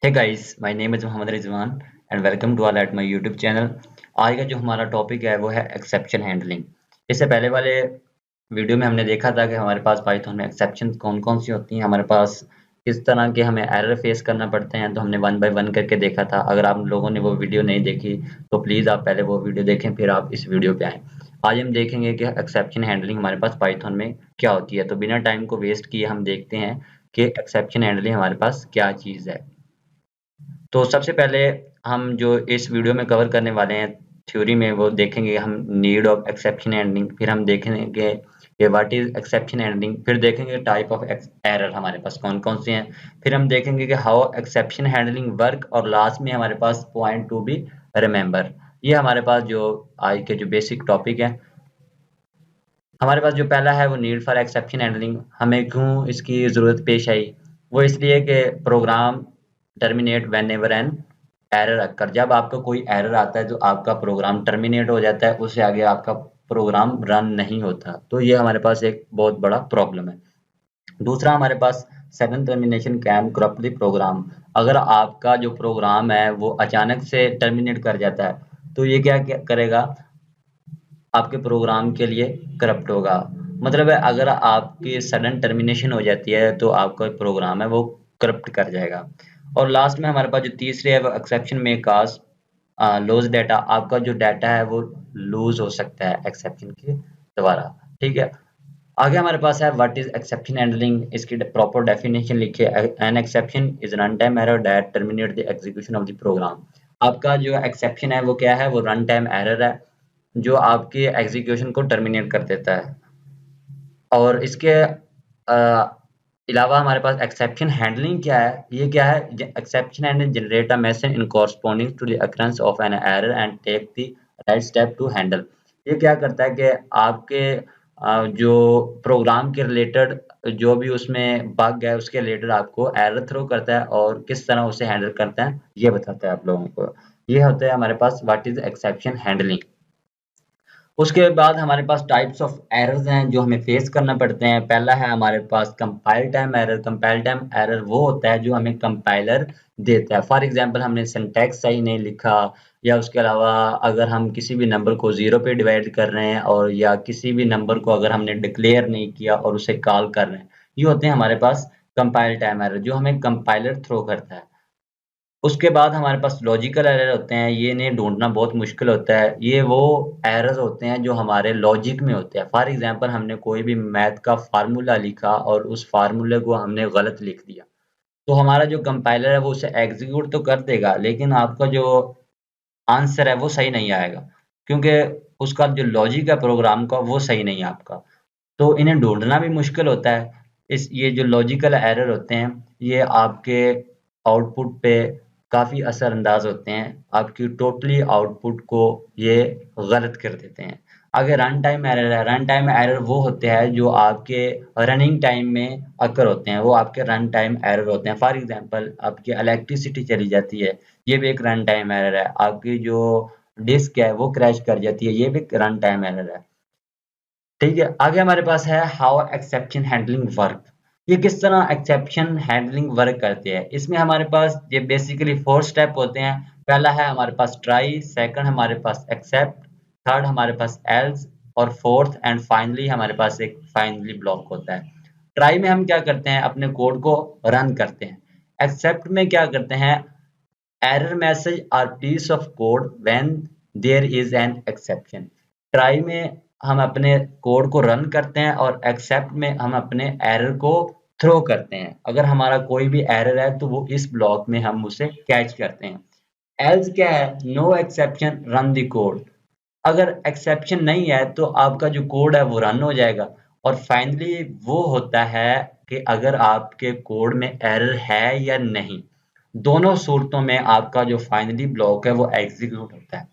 Hey guys, my name is Mohammad Rizwan and welcome to all at my YouTube channel. आज का जो हमारा topic है वो है एक्सेप्शन हैंडलिंग। इससे पहले वाले वीडियो में हमने देखा था कि हमारे पास पाइथन में एक्सेप्शन कौन-कौन सी होती हैं, हमारे पास किस तरह के हमें एरर फेस करना पड़ते हैं, तो हमने वन बाय वन करके देखा था। अगर आप लोगों ने वो वीडियो नहीं देखी तो प्लीज़ आप पहले वो वीडियो देखें फिर आप इस वीडियो पे आएँ। आज हम देखेंगे कि एक्सेप्शन हैंडलिंग हमारे पास पाइथन में क्या होती है। तो बिना टाइम को वेस्ट किए हम देखते हैं कि एक्सेप्शन हैंडलिंग हमारे पास क्या चीज़ है। तो सबसे पहले हम जो इस वीडियो में कवर करने वाले हैं थ्योरी में वो देखेंगे हम नीड ऑफ एक्सेप्शन हैंडलिंग, फिर हम देखेंगे कि व्हाट इज एक्सेप्शन हैंडलिंग, फिर देखेंगे टाइप ऑफ एरर हमारे पास कौन कौन से हैं, फिर हम देखेंगे कि हाउ एक्सेप्शन हैंडलिंग वर्क, और लास्ट में हमारे पास पॉइंट टू बी रिमेंबर। ये हमारे पास जो आज के जो बेसिक टॉपिक है। हमारे पास जो पहला है वो नीड फॉर एक्सेप्शन हैंडलिंग। हमें क्यों इसकी ज़रूरत पेश आई? वो इसलिए कि program terminate whenever an error occur. जब आपका कोई एरर आता है तो आपका प्रोग्राम टर्मिनेट हो जाता है, उससे आगे आपका प्रोग्राम रन नहीं होता। तो ये हमारे पास एक बहुत बड़ा प्रॉब्लम है। दूसरा हमारे पास sudden termination can corrupt the program. अगर आपका जो प्रोग्राम है वो अचानक से टर्मिनेट कर जाता है तो ये क्या करेगा, आपके प्रोग्राम के लिए करप्ट होगा। मतलब है अगर आपकी सडन टर्मिनेशन हो जाती है तो आपका प्रोग्राम है वो करप्ट कर जाएगा। और लास्ट में हमारे पास जो तीसरी है वो एक्सेप्शन में काज लॉस डाटा। आपका जो डाटा है वो लूज हो सकता है एक्सेप्शन के द्वारा। ठीक है, आगे हमारे पास है व्हाट इज एक्सेप्शन हैंडलिंग। इसकी प्रॉपर डेफिनेशन लिखिए। An exception is run time error that terminate the execution of the program. आपका जो एक्सेप्शन है वो क्या है, वो रन टाइम एरर है जो आपके एग्जीक्यूशन को टर्मिनेट कर देता है। और इसके अलावा हमारे पास एक्सेप्शन हैंडलिंग क्या है, ये क्या है, exception handling generate a message in corresponding to the occurrence of an error and take the right step to handle. ये क्या करता है कि आपके जो प्रोग्राम के रिलेटेड जो भी उसमें बग है उसके रिलेटेड आपको एरर थ्रो करता है और किस तरह उसे हैंडल करता है ये बताता है आप लोगों को। ये होता है हमारे पास व्हाट इज एक्सेप्शन हैंडलिंग। उसके बाद हमारे पास टाइप्स ऑफ एरर्स हैं जो हमें फेस करना पड़ते हैं। पहला है हमारे पास compile time error. Compile time error वो होता है जो हमें कंपाइलर देता है। फॉर एग्जांपल हमने सिंटैक्स सही नहीं लिखा, या उसके अलावा अगर हम किसी भी नंबर को जीरो पे डिवाइड कर रहे हैं, और या किसी भी नंबर को अगर हमने डिक्लेयर नहीं किया और उसे कॉल कर रहे हैं, ये होते हैं हमारे पास कंपाइल टाइम एरर जो हमें कंपाइलर थ्रो करता है। उसके बाद हमारे पास लॉजिकल एरर होते हैं। ये इन्हें ढूँढना बहुत मुश्किल होता है। ये वो एरर्स होते हैं जो हमारे लॉजिक में होते हैं। फॉर एग्ज़ाम्पल हमने कोई भी मैथ का फ़ॉर्मूला लिखा और उस फ़ॉर्मूले को हमने गलत लिख दिया। तो हमारा जो कंपाइलर है वो उसे एग्ज़ीक्यूट तो कर देगा, लेकिन आपका जो आंसर है वो सही नहीं आएगा, क्योंकि उसका जो लॉजिक है प्रोग्राम का वो सही नहीं है आपका। तो इन्हें ढूँढना भी मुश्किल होता है। इस ये जो लॉजिकल एरर होते हैं, ये आपके आउटपुट पे काफ़ी असरअंदाज़ होते हैं। आपकी टोटली आउटपुट को ये गलत कर देते हैं। आगे रन टाइम एरर है। रन टाइम एरर वो होते हैं जो आपके रनिंग टाइम में अकर होते हैं। वो आपके रन टाइम एरर होते हैं। फॉर एग्ज़ाम्पल आपकी इलेक्ट्रिसिटी चली जाती है, ये भी एक रन टाइम एरर है। आपकी जो डिस्क है वो क्रैश कर जाती है, ये भी एक रन टाइम एरर है। ठीक है, आगे हमारे पास है हाउ एक्सेप्शन हैंडलिंग वर्क। ये किस तरह एक्सेप्शन हैंडलिंग वर्क करते हैं। इसमें हमारे पास ये बेसिकली 4 स्टेप होते हैं। पहला है हमारे पास ट्राई, सेकंड हमारे पास एक्सेप्ट, थर्ड हमारे पास एल्स, और फोर्थ एंड फाइनली हमारे पास एक फाइनली ब्लॉक होता है। ट्राई में हम क्या करते हैं, अपने कोड को रन करते हैं। एक्सेप्ट में क्या करते हैं, error message are piece of code when there is an exception. Try में हम अपने कोड को रन करते हैं और एक्सेप्ट में हम अपने एरर को थ्रो करते हैं। अगर हमारा कोई भी एरर है तो वो इस ब्लॉक में हम उसे कैच करते हैं। एल्स क्या है, no exception run the code. अगर एक्सेप्शन नहीं है तो आपका जो कोड है वो रन हो जाएगा। और फाइनली वो होता है कि अगर आपके कोड में एरर है या नहीं, दोनों सूरतों में आपका जो फाइनली ब्लॉक है वो एग्जीक्यूट होता है।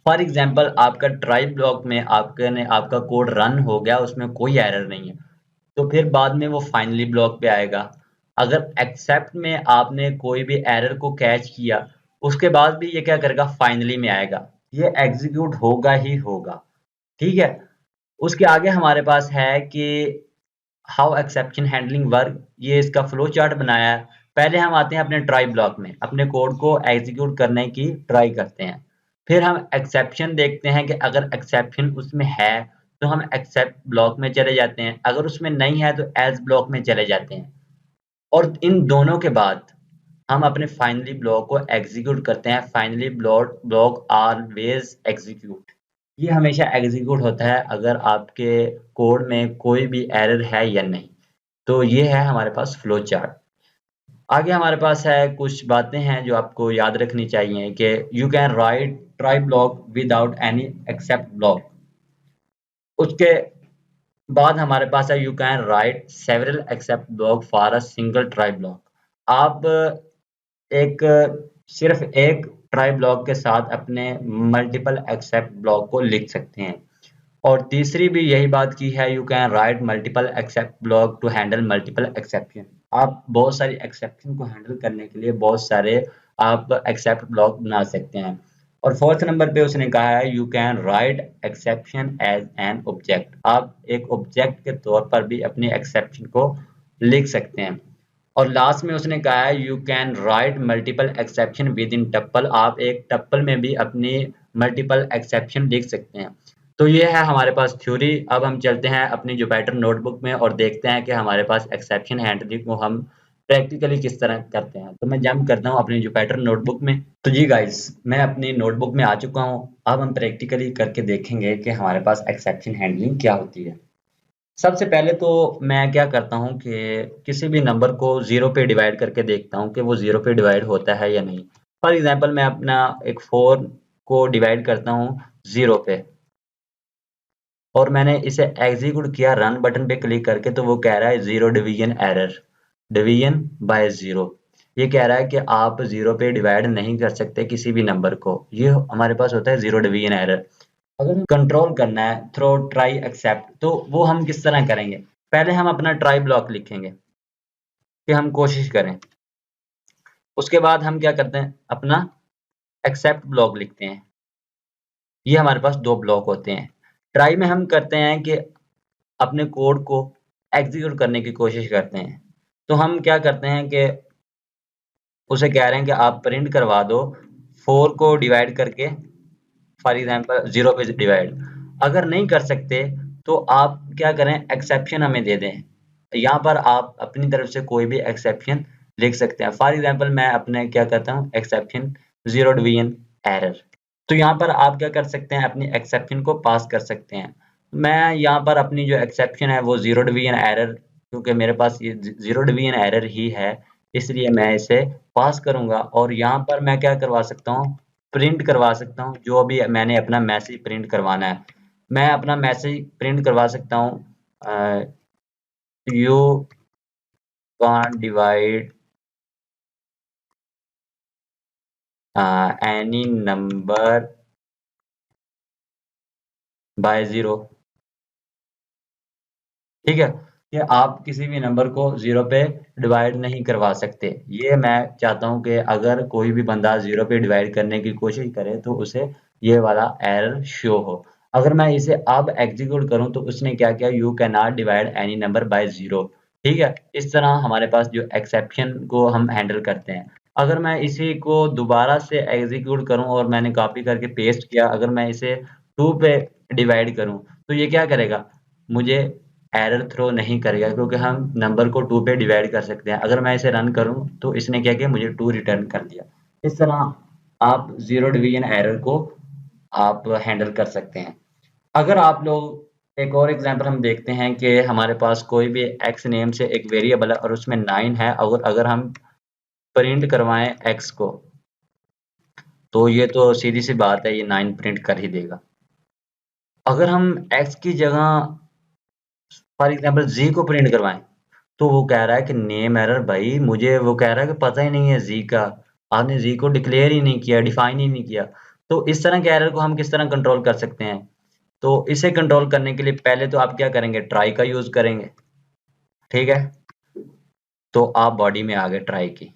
फॉर एग्जांपल आपका ट्राई ब्लॉक में आपका कोड रन हो गया, उसमें कोई एरर नहीं है, तो फिर बाद में वो फाइनली ब्लॉक पे आएगा। अगर एक्सेप्ट में आपने कोई भी एरर को कैच किया, उसके बाद भी ये क्या करेगा, फाइनली में आएगा, ये एग्जीक्यूट होगा ही होगा। ठीक है, उसके आगे हमारे पास है कि हाउ एक्सेप्शन हैंडलिंग वर्क। ये इसका फ्लो चार्ट बनाया है। पहले हम आते हैं अपने ट्राई ब्लॉक में, अपने कोड को एग्जीक्यूट करने की ट्राई करते हैं। फिर हम एक्सेप्शन देखते हैं कि अगर एक्सेप्शन उसमें है तो हम एक्सेप्ट ब्लॉक में चले जाते हैं, अगर उसमें नहीं है तो एज ब्लॉक में चले जाते हैं। और इन दोनों के बाद हम अपने फाइनली ब्लॉक को एग्जीक्यूट करते हैं। फाइनली ब्लॉक ऑलवेज एग्जीक्यूट, ये हमेशा एग्जीक्यूट होता है अगर आपके कोड में कोई भी एरर है या नहीं। तो ये है हमारे पास फ्लो चार्ट। आगे हमारे पास है कुछ बातें हैं जो आपको याद रखनी चाहिए कि you can right try block without any except block. उसके बाद हमारे पास है you can right several except block for a single try block. आप एक सिर्फ एक ट्राई ब्लॉक के साथ अपने मल्टीपल एक्सेप्ट ब्लॉक को लिख सकते हैं। और तीसरी भी यही बात की है, you can write multiple except block to handle multiple exception. आप बहुत सारी एक्सेप्शन को हैंडल करने के लिए बहुत सारे आप एक्सेप्ट ब्लॉक बना सकते हैं। और फोर्थ नंबर पे उसने कहा है you can write exception as an object. आप एक ऑब्जेक्ट के तौर पर भी अपनी एक्सेप्शन को लिख सकते हैं। और लास्ट में उसने कहा है you can write multiple exception within tuple. आप एक टप्पल में भी अपनी मल्टीपल एक्सेप्शन लिख सकते हैं। तो ये है हमारे पास थ्योरी। अब हम चलते हैं अपनी जुपिटर नोटबुक में और देखते हैं कि हमारे पास एक्सेप्शन हैंडलिंग को हम प्रैक्टिकली किस तरह करते हैं। तो मैं जंप करता हूँ अपनी जुपिटर नोटबुक में। तो जी गाइस, मैं अपनी नोटबुक में आ चुका हूँ। अब हम प्रैक्टिकली करके देखेंगे कि हमारे पास एक्सेप्शन हैंडलिंग क्या होती है। सबसे पहले तो मैं क्या करता हूँ कि किसी भी नंबर को 0 पे डिवाइड करके देखता हूँ कि वो 0 पे डिवाइड होता है या नहीं। फॉर एग्जांपल मैं अपना एक 4 को डिवाइड करता हूँ 0 पे और मैंने इसे एग्जीक्यूट किया रन बटन पे क्लिक करके, तो वो कह रहा है zero division error, division by zero. ये कह रहा है कि आप 0 पे डिवाइड नहीं कर सकते किसी भी नंबर को। ये हमारे पास होता है जीरो डिवीजन एरर। अगर कंट्रोल करना है थ्रो ट्राई एक्सेप्ट, तो वो हम किस तरह करेंगे। पहले हम अपना ट्राई ब्लॉक लिखेंगे कि हम कोशिश करें। उसके बाद हम क्या करते हैं, अपना एक्सेप्ट ब्लॉक लिखते हैं। ये हमारे पास दो ब्लॉक होते हैं। ट्राई में हम करते हैं कि अपने कोड को एग्जीक्यूट करने की कोशिश करते हैं। तो हम क्या करते हैं कि उसे कह रहे हैं कि आप प्रिंट करवा दो 4 को डिवाइड करके, फॉर एग्जांपल 0 पे डिवाइड। अगर नहीं कर सकते तो आप क्या करें, एक्सेप्शन हमें दे दें। यहाँ पर आप अपनी तरफ से कोई भी एक्सेप्शन लिख सकते हैं। फॉर एग्जांपल मैं अपने क्या करता हूँ, एक्सेप्शन जीरो डिवीजन एरर। तो यहाँ पर आप क्या कर सकते हैं, अपनी एक्सेप्शन को पास कर सकते हैं। मैं यहाँ पर अपनी जो एक्सेप्शन है वो जीरो डिवीजन एरर, क्योंकि मेरे पास ये जीरो डिवीजन एरर ही है, इसलिए मैं इसे पास करूंगा। और यहाँ पर मैं क्या करवा सकता हूँ, प्रिंट करवा सकता हूँ जो भी मैंने अपना मैसेज प्रिंट करवाना है। मैं अपना मैसेज प्रिंट करवा सकता हूँ, you can't divide any number by zero. ठीक है, कि आप किसी भी नंबर को 0 पे डिवाइड नहीं करवा सकते। ये मैं चाहता हूँ कि अगर कोई भी बंदा 0 पे डिवाइड करने की कोशिश करे तो उसे ये वाला एरर शो हो। अगर मैं इसे अब एग्जीक्यूट करूँ तो उसने क्या किया, you can not divide any number by 0। ठीक है, इस तरह हमारे पास जो एक्सेप्शन को हम हैंडल करते हैं। अगर मैं इसी को दोबारा से एग्जीक्यूट करूँ और मैंने कॉपी करके पेस्ट किया, अगर मैं इसे 2 पे डिवाइड करूँ तो ये क्या करेगा, मुझे एरर थ्रो नहीं करेगा, क्योंकि हम नंबर को 2 पे डिवाइड कर सकते हैं। अगर मैं इसे रन करूँ तो इसने क्या किया, मुझे 2 रिटर्न कर दिया। इस तरह आप जीरो डिवीजन एरर को आप हैंडल कर सकते हैं। अगर आप लोग एक और एग्जांपल हम देखते हैं कि हमारे पास कोई भी एक्स नेम से एक वेरिएबल है और उसमें 9 है, और अगर हम प्रिंट करवाएं एक्स को, तो ये तो सीधी सी बात है, ये 9 प्रिंट कर ही देगा। अगर हम एक्स की जगह फॉर एग्जांपल जी को प्रिंट करवाएं, तो वो कह रहा है कि नेम एरर। भाई मुझे वो कह रहा है कि पता ही नहीं है जी का, आपने जी को डिक्लेयर ही नहीं किया, डिफाइन ही नहीं किया। तो इस तरह के एरर को हम किस तरह कंट्रोल कर सकते हैं। तो इसे कंट्रोल करने के लिए पहले तो आप क्या करेंगे, ट्राई का यूज करेंगे। ठीक है, तो आप बॉडी में आ गए ट्राई की।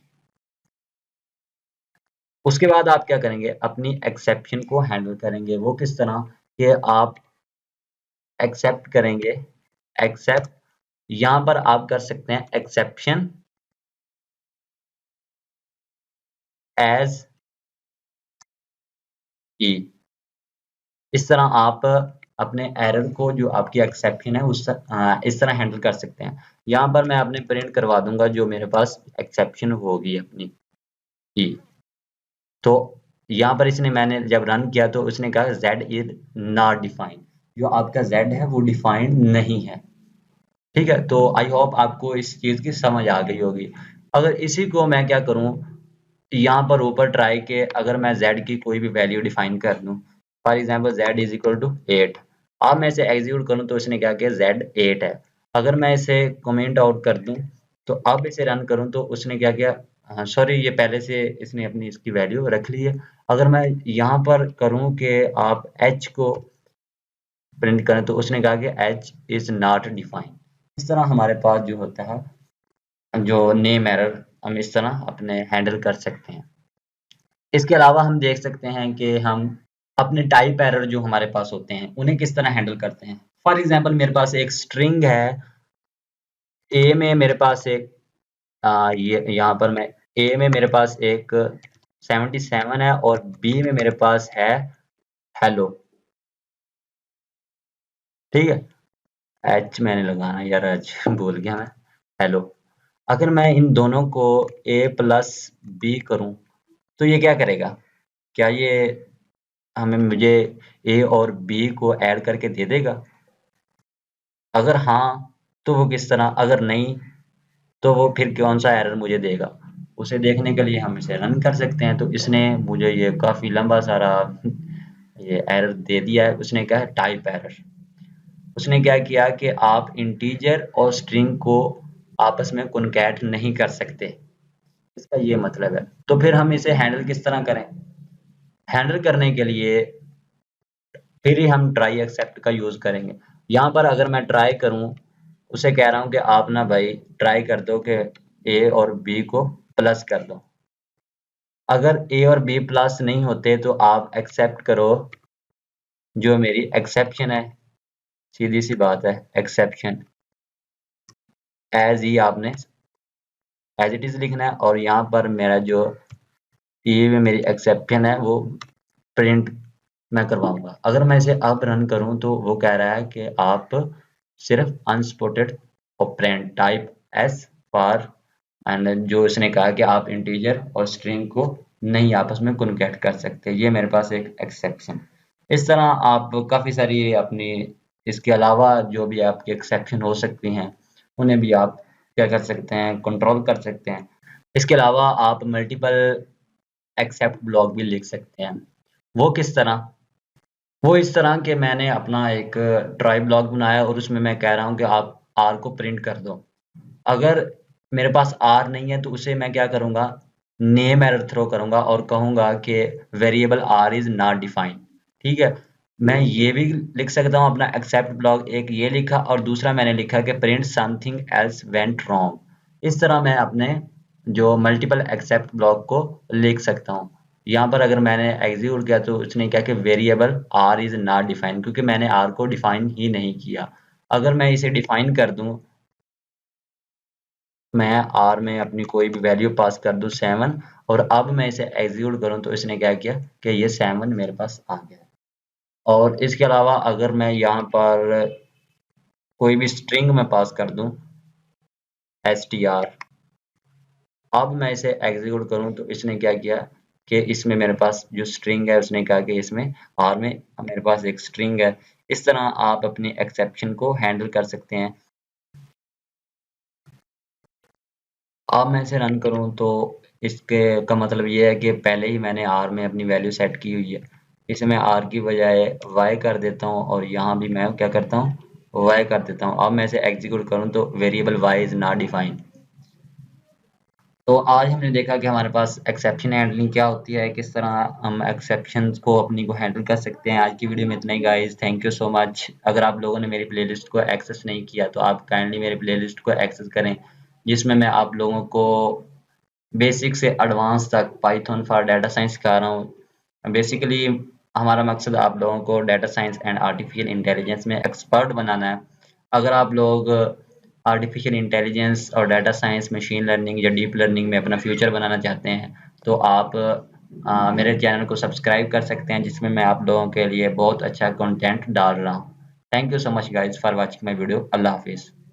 उसके बाद आप क्या करेंगे, अपनी एक्सेप्शन को हैंडल करेंगे। वो किस तरह कि आप एक्सेप्ट करेंगे, एक्सेप्ट, यहाँ पर आप कर सकते हैं एक्सेप्शन एज ई। इस तरह आप अपने एरर को, जो आपकी एक्सेप्शन है, इस तरह हैंडल कर सकते हैं। यहाँ पर मैं अपने प्रिंट करवा दूंगा जो मेरे पास एक्सेप्शन होगी अपनी ई। तो यहाँ पर इसने, मैंने जब रन किया तो उसने कहा z इज नॉट डिफाइंड, जो आपका z है वो डिफाइंड नहीं है। ठीक है, तो आई होप आपको इस चीज की समझ आ गई होगी। अगर इसी को मैं क्या करूं, यहाँ पर ऊपर ट्राई के अगर मैं z की कोई भी वैल्यू डिफाइन कर दूं, for example z is equal to 8, अब मैं इसे एग्जीक्यूट करूं तो इसने क्या किया, z 8 है। अगर मैं इसे कमेंट आउट कर दूं तो अब इसे रन करूं तो उसने क्या किया, हाँ सॉरी, ये पहले से इसने अपनी इसकी वैल्यू रख ली है। अगर मैं यहाँ पर करूं कि आप h को प्रिंट करें तो उसने कहा कि h इज नॉट डिफाइंड। इस तरह हमारे पास जो होता है, जो नेम एरर, हम इस तरह अपने हैंडल कर सकते हैं। इसके अलावा हम देख सकते हैं कि हम अपने टाइप एरर जो हमारे पास होते हैं उन्हें किस तरह हैंडल करते हैं। फॉर एग्जांपल मेरे पास एक स्ट्रिंग है, ए में मेरे पास एक ये यहाँ पर मैं ए में मेरे पास एक 77 है और बी में मेरे पास है हेलो। ठीक है, एच मैंने लगाना यार, एच भूल गया मैं, हेलो। अगर मैं इन दोनों को ए प्लस बी करूं तो ये क्या करेगा, क्या ये मुझे ए और बी को ऐड करके दे देगा? अगर हाँ तो वो किस तरह, अगर नहीं तो वो फिर कौन सा एरर मुझे देगा? उसे देखने के लिए हम इसे रन कर सकते हैं। तो इसने मुझे ये काफी लंबा सारा ये एरर दे दिया है। उसने कहा है टाइप एरर। उसने क्या किया कि आप इंटीजर और स्ट्रिंग को आपस में कॉन्कैट नहीं कर सकते, इसका ये मतलब है। तो फिर हम इसे हैंडल किस तरह करें? हैंडल करने के लिए फिर ही हम ट्राई एक्सेप्ट का यूज करेंगे। यहाँ पर अगर मैं ट्राई करूँ, उसे कह रहा हूँ कि आप ना भाई ट्राई कर दो कि ए और बी को प्लस कर दो। अगर ए और बी प्लस नहीं होते तो आप एक्सेप्ट करो जो मेरी एक्सेप्शन है, सीधी सी बात है, एक्सेप्शन एज ही आपने एज इट इज लिखना है। और यहाँ पर मेरा जो ए में मेरी एक्सेप्शन है वो प्रिंट मैं करवाऊंगा। अगर मैं इसे अब रन करूं तो वो कह रहा है कि आप सिर्फ unsupported operand type s for, and जो इसने कहा कि आप इंटीजर और स्ट्रिंग को नहीं आपस में कॉन्कैट कर सकते। ये मेरे पास एक एक्सेप्शन। इस तरह आप काफ़ी सारी अपनी, इसके अलावा जो भी आपकी एक्सेप्शन हो सकती हैं उन्हें भी आप क्या कर सकते हैं, कंट्रोल कर सकते हैं। इसके अलावा आप मल्टीपल एक्सेप्ट ब्लॉक भी लिख सकते हैं। वो किस तरह? वो इस तरह के मैंने अपना एक ट्राई ब्लॉक बनाया और उसमें मैं कह रहा हूँ कि आप आर को प्रिंट कर दो। अगर मेरे पास आर नहीं है तो उसे मैं क्या करूँगा, नेम एरर थ्रो करूँगा और कहूँगा कि variable r is not defined. ठीक है, मैं ये भी लिख सकता हूँ अपना एक्सेप्ट ब्लॉक, एक ये लिखा और दूसरा मैंने लिखा कि print something else went wrong. इस तरह मैं अपने जो मल्टीपल एक्सेप्ट ब्लॉक को लिख सकता हूँ। यहाँ पर अगर मैंने एग्जीक्यूट किया तो उसने क्या कि variable r is not defined, क्योंकि मैंने आर को डिफाइन ही नहीं किया। अगर मैं इसे डिफाइन कर दूं, मैं आर में अपनी कोई भी वैल्यू पास कर दूं 7 और अब मैं इसे एग्जीक्यूट करूं तो इसने क्या किया कि ये 7 मेरे पास आ गया। और इसके अलावा अगर मैं यहाँ पर कोई भी स्ट्रिंग में पास कर दूं str, अब मैं इसे एग्जीक्यूट करूं तो इसने क्या किया कि इसमें मेरे पास जो स्ट्रिंग है उसने कहा कि इसमें आर में मेरे पास एक स्ट्रिंग है। इस तरह आप अपनी एक्सेप्शन को हैंडल कर सकते हैं। अब मैं इसे रन करूं तो इसके का मतलब ये है कि पहले ही मैंने आर में अपनी वैल्यू सेट की हुई है। इसे मैं आर की बजाय वाई कर देता हूं और यहाँ भी मैं क्या करता हूँ, वाई कर देता हूँ। अब मैं इसे एग्जीक्यूट करूँ तो variable y is not defined. तो आज हमने देखा कि हमारे पास एक्सेप्शन हैंडलिंग क्या होती है, किस तरह हम एक्सेप्शंस को अपनी को हैंडल कर सकते हैं। आज की वीडियो में इतना ही guys, thank you so much. अगर आप लोगों ने मेरी प्लेलिस्ट को एक्सेस नहीं किया तो आप काइंडली मेरी प्लेलिस्ट को एक्सेस करें, जिसमें मैं आप लोगों को बेसिक से एडवांस तक पाइथन फॉर डाटा साइंस सिखा रहा हूँ। बेसिकली हमारा मकसद आप लोगों को data science and artificial intelligence में एक्सपर्ट बनाना है। अगर आप लोग आर्टिफिशियल इंटेलिजेंस और डाटा साइंस, मशीन लर्निंग या डीप लर्निंग में अपना फ्यूचर बनाना चाहते हैं तो आप मेरे चैनल को सब्सक्राइब कर सकते हैं, जिसमें मैं आप लोगों के लिए बहुत अच्छा कंटेंट डाल रहा हूँ। Thank you so much guys for watching my video. अल्लाह हाफिज़।